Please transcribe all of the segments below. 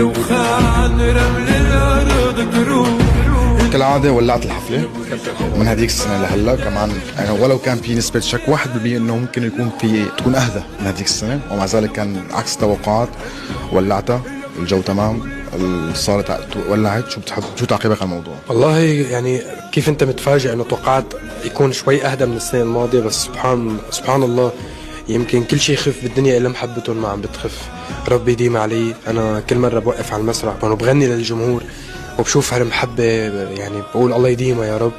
وخان رمل الأرض تروح. كالعادة ولعت الحفلة من هذيك السنة لهلا كمان، يعني ولو كان في نسبة شك 1% انه ممكن يكون تكون اهدى من هذيك السنة، ومع ذلك كان عكس التوقعات. ولعتها، الجو تمام، صارت ولعت. شو تعقيبك على الموضوع؟ والله يعني كيف انت متفاجئ انه توقعت يكون شوي اهدى من السنة الماضية، بس سبحان الله، يمكن كل شيء يخف بالدنيا الا محبتهم ما عم بتخف. ربي يديم علي. انا كل مرة بوقف على المسرح وبغني للجمهور وبشوف هالمحبة، يعني بقول الله يديمها يا رب،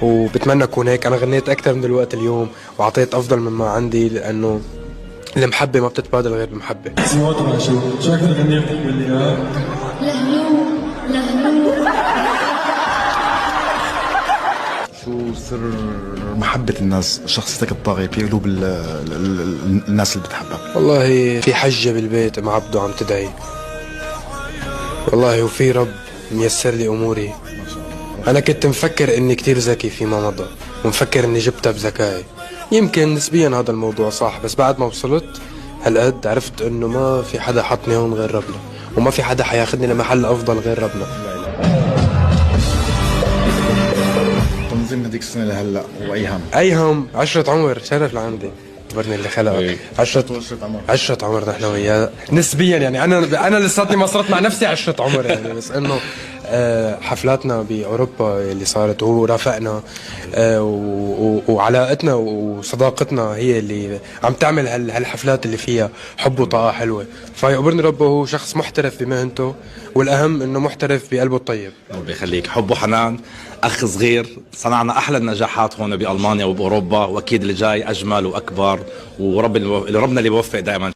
وبتمنى اكون هيك. انا غنيت اكثر من الوقت اليوم وعطيت افضل مما عندي، لانه المحبة ما بتتبادل غير بمحبة. شو اكثر غنية بتحب اللي لهلو لهلو. شو سر محبة الناس، شخصيتك الطاغية في قلوب الناس اللي بتحبك؟ والله في حجة بالبيت ام عبده عم تدعي، والله وفي رب ميسر لي اموري. انا كنت مفكر اني كتير ذكي فيما مضى، ومفكر اني جبتها بذكائي. يمكن نسبيا هذا الموضوع صح، بس بعد ما وصلت هالقد عرفت انه ما في حدا حطني هون غير ربنا، وما في حدا حياخدني لمحل افضل غير ربنا. تنظيم هذيك السنة لهلا وايهم؟ ايهم 10 عمر، شرف لعندي. برني اللي خلقك. عشرة عمر نحن وياه نسبيا، يعني انا لساتني ما صرت مع نفسي 10 عمر يعني، بس انه حفلاتنا باوروبا اللي صارت ورافقنا، وعلاقتنا وصداقتنا هي اللي عم تعمل هالحفلات اللي فيها حب وطاقة حلوة. فيقبرني ربه، هو شخص محترف بمهنته، والاهم انه محترف بقلبه الطيب. ربي يخليك، حب وحنان، اخ صغير. صنعنا احلى النجاحات هون بالمانيا وباوروبا، واكيد اللي جاي اجمل واكبر، وربنا اللي بيوفق دائما.